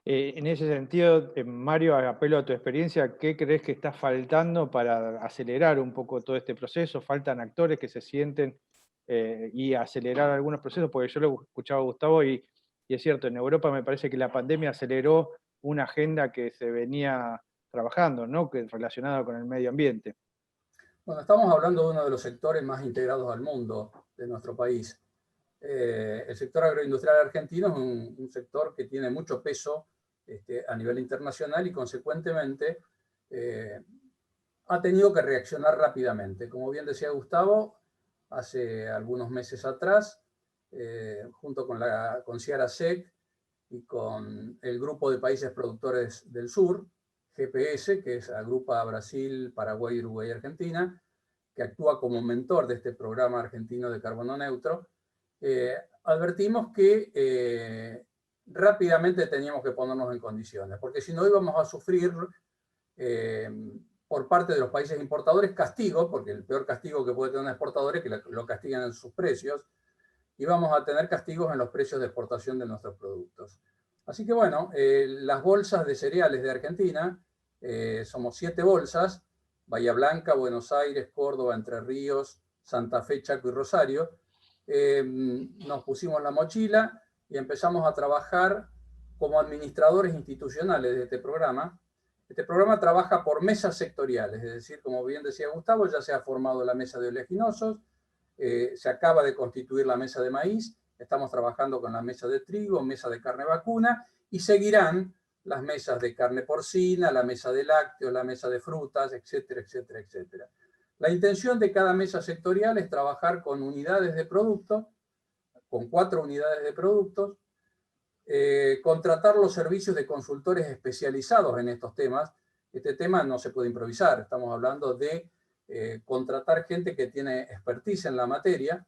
En ese sentido, Mario, apelo a tu experiencia, ¿qué crees que está faltando para acelerar un poco todo este proceso? ¿Faltan actores que se sienten y acelerar algunos procesos? Porque yo lo he escuchado a Gustavo y es cierto, en Europa me parece que la pandemia aceleró una agenda que se venía trabajando, ¿no? Que relacionada con el medio ambiente. Bueno, estamos hablando de uno de los sectores más integrados al mundo de nuestro país. El sector agroindustrial argentino es un sector que tiene mucho peso a nivel internacional y consecuentemente eh, ha tenido que reaccionar rápidamente. Como bien decía Gustavo, hace algunos meses atrás, junto con CIARA-SEC y con el Grupo de Países Productores del Sur, GPS, que agrupa a Brasil, Paraguay, Uruguay y Argentina, que actúa como mentor de este programa argentino de carbono neutro, advertimos que rápidamente teníamos que ponernos en condiciones, porque si no íbamos a sufrir eh, por parte de los países importadores castigo, porque el peor castigo que puede tener un exportador es que lo castigan en sus precios, y vamos a tener castigos en los precios de exportación de nuestros productos. Así que bueno, las bolsas de cereales de Argentina, somos 7 bolsas, Bahía Blanca, Buenos Aires, Córdoba, Entre Ríos, Santa Fe, Chaco y Rosario. Nos pusimos la mochila y empezamos a trabajar como administradores institucionales de este programa. Este programa trabaja por mesas sectoriales, es decir, como bien decía Gustavo, ya se ha formado la mesa de oleaginosos, se acaba de constituir la mesa de maíz, estamos trabajando con la mesa de trigo, mesa de carne vacuna, y seguirán las mesas de carne porcina, la mesa de lácteos, la mesa de frutas, etcétera, etcétera, etcétera. La intención de cada mesa sectorial es trabajar con unidades de producto, con 4 unidades de productos, contratar los servicios de consultores especializados en estos temas. Este tema no se puede improvisar, estamos hablando de contratar gente que tiene expertise en la materia.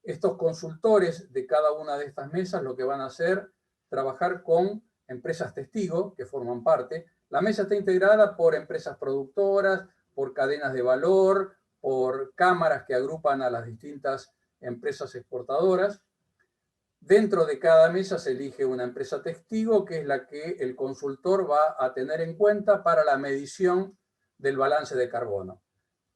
Estos consultores de cada una de estas mesas lo que van a hacer, trabajar con empresas testigos que forman parte. La mesa está integrada por empresas productoras, por cadenas de valor, por cámaras que agrupan a las distintas empresas exportadoras. Dentro de cada mesa se elige una empresa testigo, que es la que el consultor va a tener en cuenta para la medición del balance de carbono.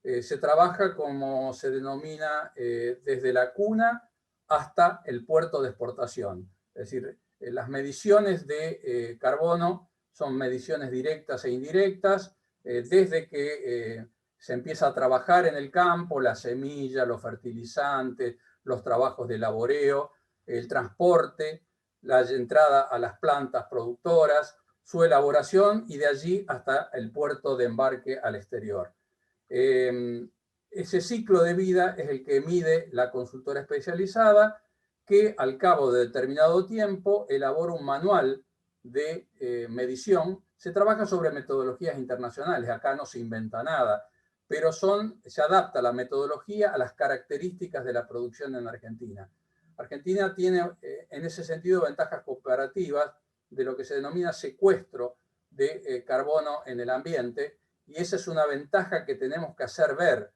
Se trabaja como se denomina desde la cuna hasta el puerto de exportación. Es decir, las mediciones de carbono son mediciones directas e indirectas, desde que se empieza a trabajar en el campo, la semilla, los fertilizantes, los trabajos de laboreo, el transporte, la entrada a las plantas productoras, su elaboración y de allí hasta el puerto de embarque al exterior. Ese ciclo de vida es el que mide la consultora especializada, que al cabo de determinado tiempo elabora un manual de medición. Se trabaja sobre metodologías internacionales, acá no se inventa nada, pero se adapta la metodología a las características de la producción en Argentina. Argentina tiene en ese sentido ventajas comparativas de lo que se denomina secuestro de carbono en el ambiente, y esa es una ventaja que tenemos que hacer ver.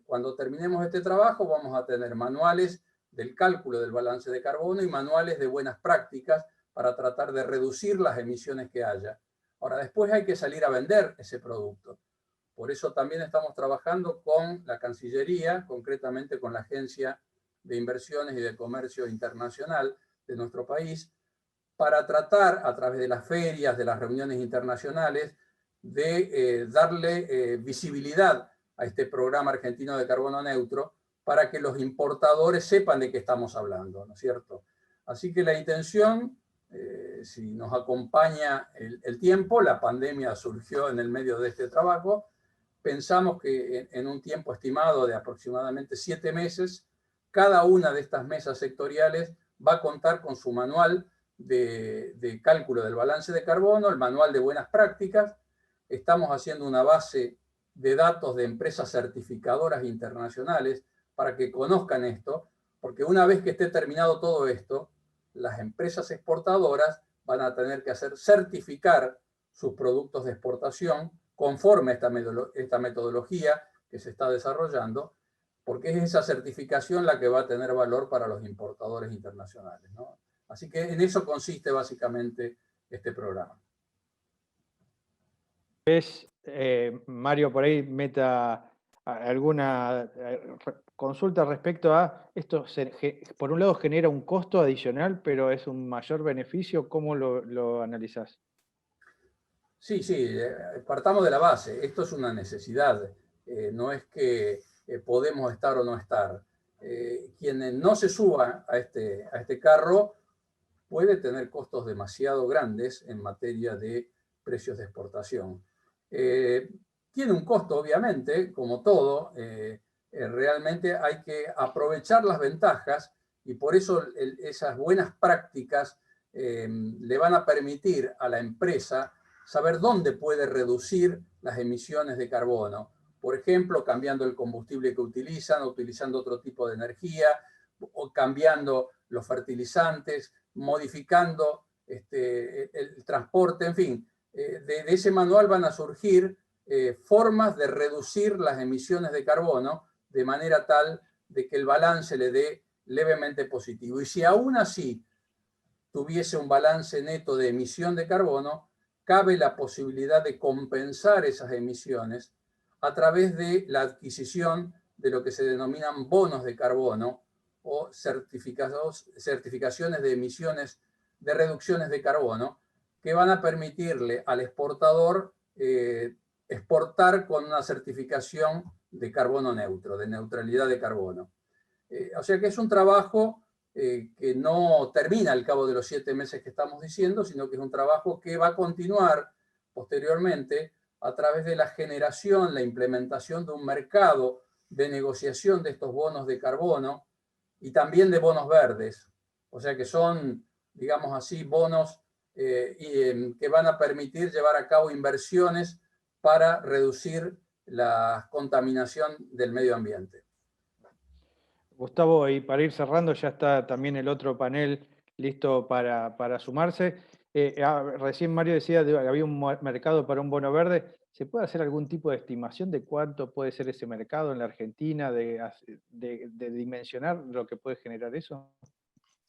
Cuando terminemos este trabajo vamos a tener manuales del cálculo del balance de carbono y manuales de buenas prácticas para tratar de reducir las emisiones que haya. Ahora, después hay que salir a vender ese producto. Por eso también estamos trabajando con la Cancillería, concretamente con la Agencia de Inversiones y de Comercio Internacional de nuestro país, para tratar a través de las ferias, de las reuniones internacionales, de darle visibilidad a este programa argentino de carbono neutro para que los importadores sepan de qué estamos hablando, ¿no es cierto? Así que la intención, si nos acompaña el tiempo, la pandemia surgió en el medio de este trabajo, pensamos que en un tiempo estimado de aproximadamente 7 meses, cada una de estas mesas sectoriales va a contar con su manual de cálculo del balance de carbono, el manual de buenas prácticas. Estamos haciendo una base de datos de empresas certificadoras internacionales para que conozcan esto, porque una vez que esté terminado todo esto, las empresas exportadoras van a tener que hacer certificar sus productos de exportación conforme a esta metodología que se está desarrollando, porque es esa certificación la que va a tener valor para los importadores internacionales, ¿no? Así que en eso consiste básicamente este programa. ¿Ves, Mario, por ahí meta alguna consulta respecto a esto? Por un lado genera un costo adicional, pero es un mayor beneficio. ¿Cómo lo analizás? Sí, partamos de la base. Esto es una necesidad. No es que podemos estar o no estar. Quien no se suba a este carro puede tener costos demasiado grandes en materia de precios de exportación. Tiene un costo, obviamente, como todo. Realmente hay que aprovechar las ventajas y por eso esas buenas prácticas le van a permitir a la empresa saber dónde puede reducir las emisiones de carbono. Por ejemplo, cambiando el combustible que utilizan, utilizando otro tipo de energía, o cambiando los fertilizantes, modificando el transporte, en fin. De ese manual van a surgir formas de reducir las emisiones de carbono de manera tal de que el balance le dé levemente positivo. Y si aún así tuviese un balance neto de emisión de carbono, cabe la posibilidad de compensar esas emisiones a través de la adquisición de lo que se denominan bonos de carbono o certificaciones de emisiones de reducciones de carbono que van a permitirle al exportador exportar con una certificación de carbono neutro, de neutralidad de carbono. O sea que es un trabajo que no termina al cabo de los 7 meses que estamos diciendo, sino que es un trabajo que va a continuar posteriormente a través de la generación, la implementación de un mercado de negociación de estos bonos de carbono y también de bonos verdes. O sea que son, digamos así, bonos que van a permitir llevar a cabo inversiones para reducir la contaminación del medio ambiente. Gustavo, y para ir cerrando, ya está también el otro panel listo para sumarse. Recién Mario decía que había un mercado para un bono verde. ¿Se puede hacer algún tipo de estimación de cuánto puede ser ese mercado en la Argentina, de dimensionar lo que puede generar eso?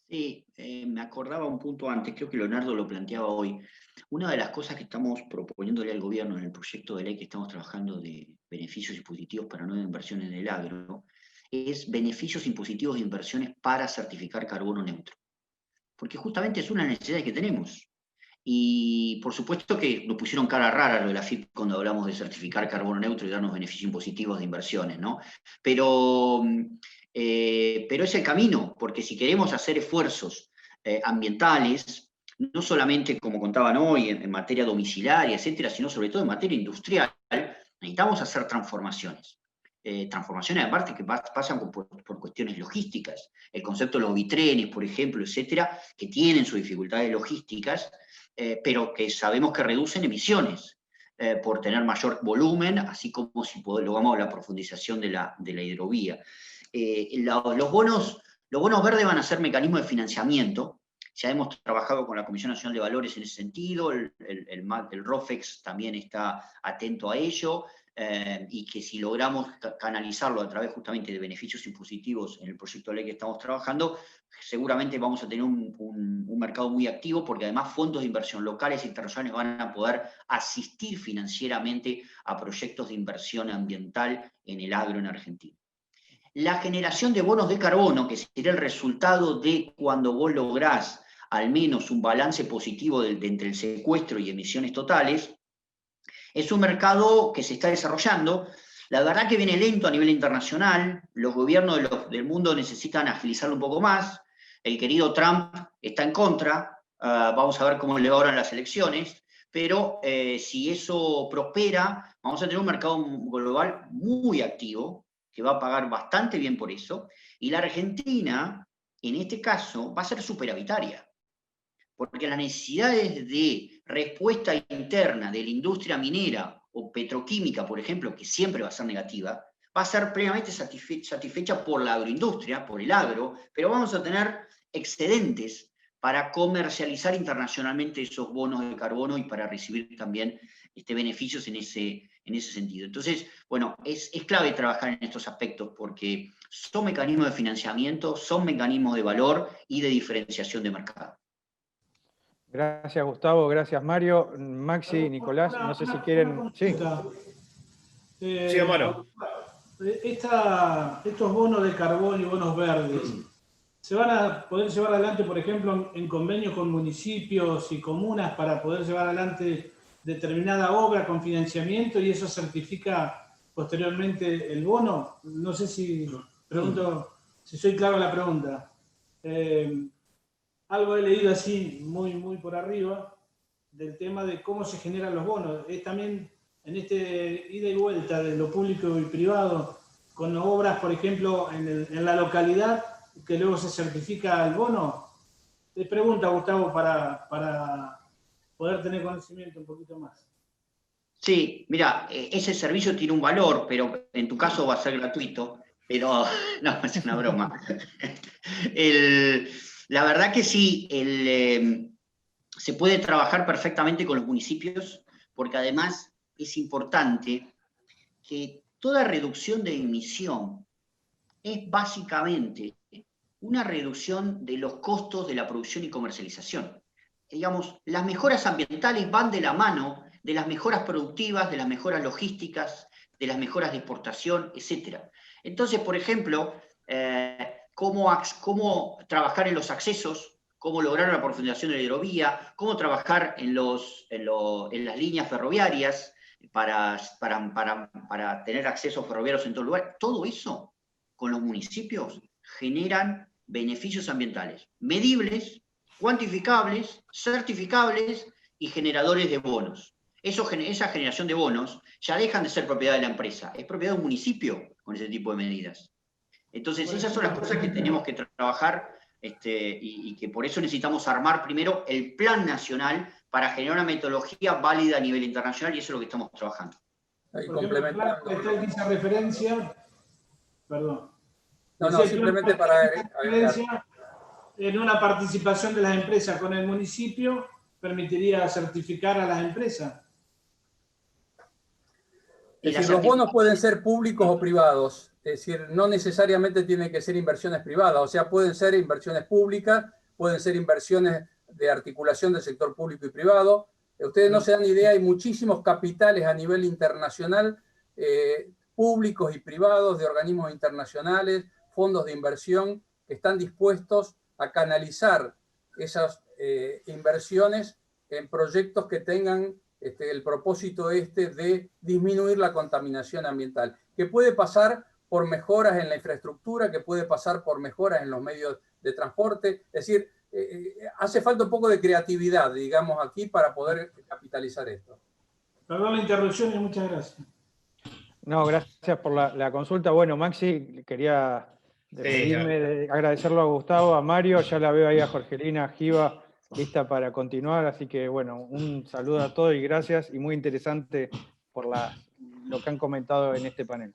Sí, me acordaba un punto antes, creo que Leonardo lo planteaba hoy. Una de las cosas que estamos proponiéndole al gobierno en el proyecto de ley que estamos trabajando de beneficios impositivos para nuevas inversiones en el agro, es beneficios impositivos de inversiones para certificar carbono neutro. Porque justamente es una necesidad que tenemos. Y por supuesto que nos pusieron cara rara lo de la FIP cuando hablamos de certificar carbono neutro y darnos beneficios impositivos de inversiones, ¿no? Pero es el camino, porque si queremos hacer esfuerzos ambientales, no solamente como contaban hoy en materia domiciliaria, etcétera, sino sobre todo en materia industrial, necesitamos hacer transformaciones. Transformaciones aparte que pasan por cuestiones logísticas. El concepto de los bitrenes, por ejemplo, etcétera, que tienen sus dificultades logísticas, pero que sabemos que reducen emisiones por tener mayor volumen, así como si logramos la profundización de la hidrovía. Los bonos verdes van a ser mecanismos de financiamiento. Ya hemos trabajado con la Comisión Nacional de Valores en ese sentido, el ROFEX también está atento a ello, y que si logramos canalizarlo a través justamente de beneficios impositivos en el proyecto de ley que estamos trabajando, seguramente vamos a tener un mercado muy activo, porque además fondos de inversión locales e internacionales van a poder asistir financieramente a proyectos de inversión ambiental en el agro en Argentina. La generación de bonos de carbono, que sería el resultado de cuando vos lográs al menos un balance positivo entre el secuestro y emisiones totales, es un mercado que se está desarrollando. La verdad que viene lento a nivel internacional, los gobiernos del mundo necesitan agilizarlo un poco más, el querido Trump está en contra, vamos a ver cómo le va ahora en las elecciones, pero si eso prospera, vamos a tener un mercado global muy activo, que va a pagar bastante bien por eso, y la Argentina, en este caso, va a ser superavitaria, porque las necesidades de respuesta interna de la industria minera o petroquímica, por ejemplo, que siempre va a ser negativa, va a ser plenamente satisfecha por la agroindustria, por el agro, pero vamos a tener excedentes para comercializar internacionalmente esos bonos de carbono y para recibir también beneficios en ese sentido. Entonces, bueno, es clave trabajar en estos aspectos porque son mecanismos de financiamiento, son mecanismos de valor y de diferenciación de mercado. Gracias, Gustavo. Gracias, Mario. Maxi, Nicolás, no sé si quieren... Sí. Sí, Amaro. Estos bonos de carbón y bonos verdes, ¿se van a poder llevar adelante, por ejemplo, en convenios con municipios y comunas para poder llevar adelante determinada obra con financiamiento y eso certifica posteriormente el bono? No sé si pregunto, si soy claro en la pregunta. Algo he leído así, muy por arriba, del tema de cómo se generan los bonos. Es también en este ida y vuelta de lo público y privado, con obras, por ejemplo, en la localidad, que luego se certifica el bono. Te pregunta, Gustavo, para poder tener conocimiento un poquito más. Sí, mira, ese servicio tiene un valor, pero en tu caso va a ser gratuito, pero no, es una broma. La verdad que sí, se puede trabajar perfectamente con los municipios, porque además es importante que toda reducción de emisión es básicamente una reducción de los costos de la producción y comercialización. Digamos, las mejoras ambientales van de la mano de las mejoras productivas, de las mejoras logísticas, de las mejoras de exportación, etc. Entonces, por ejemplo, cómo trabajar en los accesos, cómo lograr la profundización de la hidrovía, cómo trabajar en las líneas ferroviarias para tener accesos ferroviarios en todo lugar. Todo eso, con los municipios, generan beneficios ambientales medibles, cuantificables, certificables y generadores de bonos. Esa generación de bonos ya dejan de ser propiedad de la empresa, es propiedad de un municipio con ese tipo de medidas. Entonces, esas son las cosas que tenemos que trabajar y que por eso necesitamos armar primero el plan nacional para generar una metodología válida a nivel internacional y eso es lo que estamos trabajando. Ahí Por ejemplo, el plan que usted hizo referencia, perdón. No, simplemente para agregar. En una participación de las empresas con el municipio, permitiría certificar a las empresas. Es decir, los bonos pueden ser públicos o privados, es decir, no necesariamente tienen que ser inversiones privadas, o sea, pueden ser inversiones públicas, pueden ser inversiones de articulación del sector público y privado. Ustedes no se dan idea, hay muchísimos capitales a nivel internacional, públicos y privados, de organismos internacionales, fondos de inversión, que están dispuestos a canalizar esas inversiones en proyectos que tengan el propósito de disminuir la contaminación ambiental, que puede pasar por mejoras en la infraestructura, que puede pasar por mejoras en los medios de transporte. Es decir, hace falta un poco de creatividad, digamos, aquí para poder capitalizar esto. Perdón la interrupción y muchas gracias. No, gracias por la consulta. Bueno, Maxi, quería despedirme, agradecerlo a Gustavo, a Mario, ya la veo ahí a Jorgelina, a Giva, lista para continuar, así que bueno, un saludo a todos y gracias, y muy interesante por lo que han comentado en este panel.